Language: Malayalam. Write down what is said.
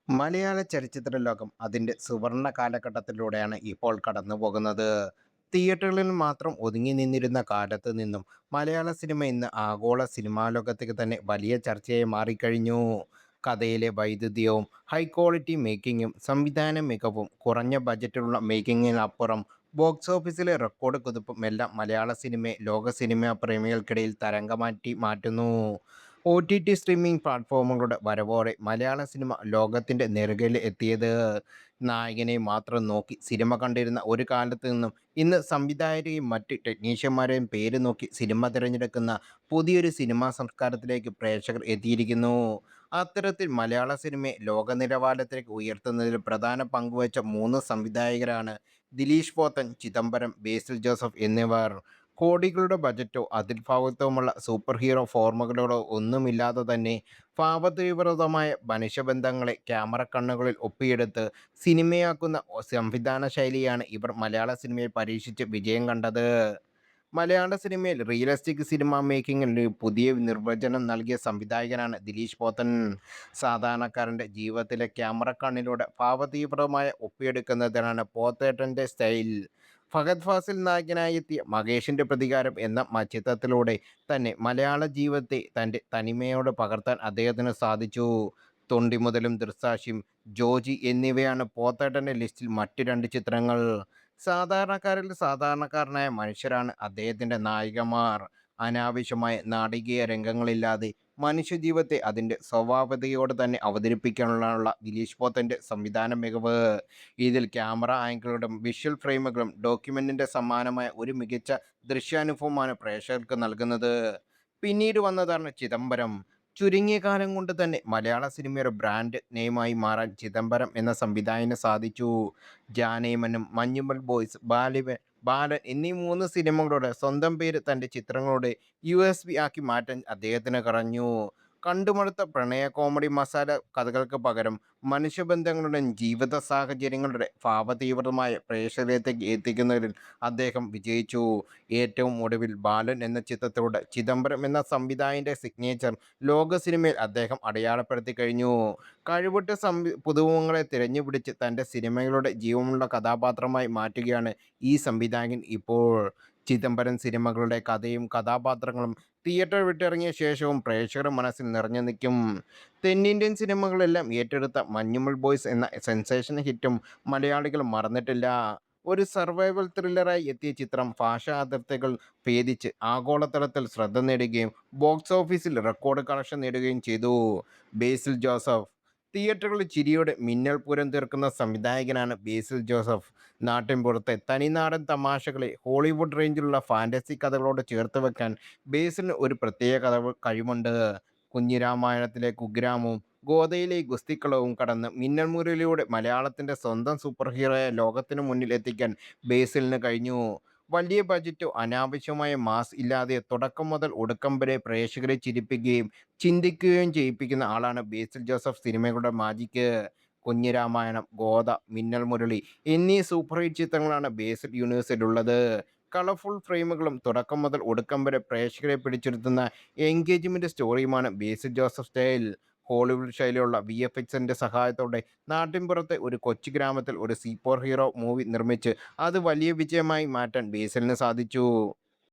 മലയാള ചലച്ചിത്ര ലോകം അതിൻ്റെ സുവർണ്ണ കാലഘട്ടത്തിലൂടെയാണ് ഇപ്പോൾ കടന്നുപോകുന്നത്. തിയേറ്ററുകളിൽ മാത്രം ഒതുങ്ങി നിന്നിരുന്ന കാലത്ത് നിന്നും മലയാള സിനിമ ഇന്ന് ആഗോള സിനിമാ ലോകത്തേക്ക് തന്നെ വലിയ ചർച്ചയായി മാറിക്കഴിഞ്ഞു. കഥയിലെ വൈദഗ്ധ്യവും ഹൈ ക്വാളിറ്റി മേക്കിങ്ങും സംവിധാന മികവും കുറഞ്ഞ ബജറ്റിലുള്ള മേക്കിങ്ങിനപ്പുറം ബോക്സ് ഓഫീസിലെ റെക്കോർഡ് കുതിപ്പും എല്ലാം മലയാള സിനിമയെ ലോക സിനിമാ പ്രേമികൾക്കിടയിൽ തരംഗമാറ്റി മാറ്റുന്നു. OTT സ്ട്രീമിംഗ് പ്ലാറ്റ്ഫോമുകളുടെ വരവോടെ മലയാള സിനിമ ലോകത്തിൻ്റെ നെറുകയിൽ എത്തിയത്. നായകനെ മാത്രം നോക്കി സിനിമ കണ്ടിരുന്ന ഒരു കാലത്ത് നിന്നും ഇന്ന് സംവിധായകരെയും മറ്റ് ടെക്നീഷ്യന്മാരെയും പേര് നോക്കി സിനിമ തിരഞ്ഞെടുക്കുന്ന പുതിയൊരു സിനിമാ സംസ്കാരത്തിലേക്ക് പ്രേക്ഷകർ എത്തിയിരിക്കുന്നു. അത്തരത്തിൽ മലയാള സിനിമയെ ലോക നിലവാരത്തിലേക്ക് ഉയർത്തുന്നതിൽ പ്രധാന പങ്കുവച്ച മൂന്ന് സംവിധായകരാണ് ദിലീഷ് പോത്തൻ, ചിദംബരം, ബേസിൽ ജോസഫ് എന്നിവർ. കോടികളുടെ ബജറ്റോ അതിർഭാവത്വമുള്ള സൂപ്പർ ഹീറോ ഫോർമുലകളോ ഒന്നുമില്ലാതെ തന്നെ ഭാവതീവ്രതമായ മനുഷ്യബന്ധങ്ങളെ ക്യാമറ കണ്ണുകളിൽ ഒപ്പിയെടുത്ത് സിനിമയാക്കുന്ന സംവിധാന ശൈലിയാണ് ഇവർ മലയാള സിനിമയിൽ പരീക്ഷിച്ച് വിജയം കണ്ടത്. മലയാള സിനിമയിൽ റിയലിസ്റ്റിക് സിനിമ മേക്കിങ്ങിന് ഒരു പുതിയ നിർവചനം നൽകിയ സംവിധായകനാണ് ദിലീഷ് പോത്തൻ. സാധാരണക്കാരൻ്റെ ജീവിതത്തിലെ ക്യാമറ കണ്ണിലൂടെ ഭാവതീവ്രമായ ഒപ്പിയെടുക്കുന്നതിനാണ് പോത്തേട്ടൻ്റെ സ്റ്റൈൽ. ഫഹദ് ഫാസിൽ നായകനായി എത്തിയ മകേഷിൻ്റെ പ്രതികാരം എന്ന ചിത്രത്തിലൂടെ തന്നെ മലയാള ജീവിതത്തെ തൻ്റെ തനിമയോടെ പകർത്താൻ അദ്ദേഹത്തിന് സാധിച്ചു. തൊണ്ടിമുതലും ദൃക്സാക്ഷിയും ജോജി എന്നിവയാണ് പോത്തേട്ടൻ്റെ ലിസ്റ്റിൽ മറ്റ് രണ്ട് ചിത്രങ്ങൾ. സാധാരണക്കാരിൽ സാധാരണക്കാരനായ മനുഷ്യരാണ് അദ്ദേഹത്തിൻ്റെ നായികമാർ. അനാവശ്യമായ നാടകീയ രംഗങ്ങളില്ലാതെ മനുഷ്യജീവിതത്തെ അതിൻ്റെ സ്വഭാവതയോടെ തന്നെ അവതരിപ്പിക്കാനുള്ള ദിലീഷ് പോത്തൻ്റെ സംവിധാന മികവ്. ഇതിൽ ക്യാമറ ആംഗിളുകളും വിഷ്വൽ ഫ്രെയിമുകളും ഡോക്യുമെന്റിന്റെ സമാനമായ ഒരു മികച്ച ദൃശ്യാനുഭവമാണ് പ്രേക്ഷകർക്ക് നൽകുന്നത്. പിന്നീട് വന്നതാണ് ചിദംബരം. ചുരുങ്ങിയ കാലം കൊണ്ട് തന്നെ മലയാള സിനിമയുടെ ബ്രാൻഡ് നെയിമായി മാറാൻ ചിദംബരം എന്ന സംവിധായകന് സാധിച്ചു. ജാനേമനും, മഞ്ഞുമൽ ബോയ്സ്, ബാലൻ എന്നീ മൂന്ന് സിനിമകളുടെ സ്വന്തം പേര് തൻ്റെ ചിത്രങ്ങളുടെ USP ആക്കി മാറ്റാൻ അദ്ദേഹത്തിന് കഴിഞ്ഞു. കണ്ടുമടുത്ത പ്രണയ കോമഡി മസാല കഥകൾക്ക് പകരം മനുഷ്യബന്ധങ്ങളുടെയും ജീവിത സാഹചര്യങ്ങളുടെ ഭാവതീവ്രമായ പ്രേക്ഷകരിലേക്ക് എത്തിക്കുന്നതിൽ അദ്ദേഹം വിജയിച്ചു. ഏറ്റവും ഒടുവിൽ ബാലൻ എന്ന ചിത്രത്തിലൂടെ ചിദംബരം എന്ന സംവിധായകൻ്റെ സിഗ്നേച്ചർ ലോക സിനിമയിൽ അദ്ദേഹം അടയാളപ്പെടുത്തി കഴിഞ്ഞു. കഴിവുറ്റ പുതുമുഖങ്ങളെ തിരഞ്ഞുപിടിച്ച് തൻ്റെ സിനിമകളുടെ ജീവനുള്ള കഥാപാത്രമായി മാറ്റുകയാണ് ഈ സംവിധായകൻ ഇപ്പോൾ. ചിദംബരം സിനിമകളുടെ കഥയും കഥാപാത്രങ്ങളും തിയേറ്റർ വിട്ടിറങ്ങിയ ശേഷവും പ്രേക്ഷകരുടെ മനസ്സിൽ നിറഞ്ഞു നിൽക്കും. തെന്നിന്ത്യൻ സിനിമകളെല്ലാം ഏറ്റെടുത്ത മഞ്ഞുമൽ ബോയ്സ് എന്ന സെൻസേഷൻ ഹിറ്റും മലയാളികൾ മറന്നിട്ടില്ല. ഒരു സർവൈവൽ ത്രില്ലറായി എത്തിയ ചിത്രം ഭാഷാ അതിർത്തികൾ ഭേദിച്ച് ആഗോളതലത്തിൽ ശ്രദ്ധ നേടുകയും ബോക്സ് ഓഫീസിൽ റെക്കോർഡ് കളക്ഷൻ നേടുകയും ചെയ്തു. ബേസിൽ ജോസഫ്. തിയേറ്ററുകളിൽ ചിരിയോടെ മിന്നൽ പൂരം തീർക്കുന്ന സംവിധായകനാണ് ബേസിൽ ജോസഫ്. നാട്ടിൻപുറത്തെ തനിനാടൻ തമാശകളെ ഹോളിവുഡ് റേഞ്ചിലുള്ള ഫാന്റസി കഥകളോട് ചേർത്ത് വെക്കാൻ ബേസിലിന് ഒരു പ്രത്യേക കഴിവുണ്ട്. കുഞ്ഞിരാമായണത്തിലെ കുഗ്രാമവും ഗോദയിലെ ഗുസ്തിക്കളവും കടന്ന് മിന്നൽ മുരളിലൂടെ മലയാളത്തിൻ്റെ സ്വന്തം സൂപ്പർ ഹീറോയെ ലോകത്തിനു മുന്നിൽ എത്തിക്കാൻ ബേസിലിന് കഴിഞ്ഞു. വലിയ ബജറ്റോ അനാവശ്യമായ മാസ് ഇല്ലാതെ തുടക്കം മുതൽ ഒടുക്കം വരെ പ്രേക്ഷകരെ ചിരിപ്പിക്കുകയും ചിന്തിക്കുകയും ചെയ്യിപ്പിക്കുന്ന ആളാണ് ബേസിൽ ജോസഫ്. സിനിമകളുടെ മാജിക്ക്. കുഞ്ഞിരാമായണം, ഗോദ, മിന്നൽ മുരളി എന്നീ സൂപ്പർ ഹിറ്റ് ചിത്രങ്ങളാണ് ബേസിൽ യൂണിവേഴ്സിലുള്ളത്. കളർഫുൾ ഫ്രെയിമുകളും തുടക്കം മുതൽ ഒടുക്കം വരെ പ്രേക്ഷകരെ പിടിച്ചിരുത്തുന്ന എൻഗേജ്മെന്റ് സ്റ്റോറിയുമാണ് ബേസിൽ ജോസഫ് സ്റ്റൈൽ. ഹോളിവുഡ് ശൈലിയുള്ള VFXന്റെ സഹായത്തോടെ നാട്ടിൻപുറത്തെ ഒരു കൊച്ചു ഗ്രാമത്തിൽ ഒരു സൂപ്പർ ഹീറോ മൂവി നിർമ്മിച്ച് അത് വലിയ വിജയമായി മാറ്റാൻ ബേസിലിന് സാധിച്ചു.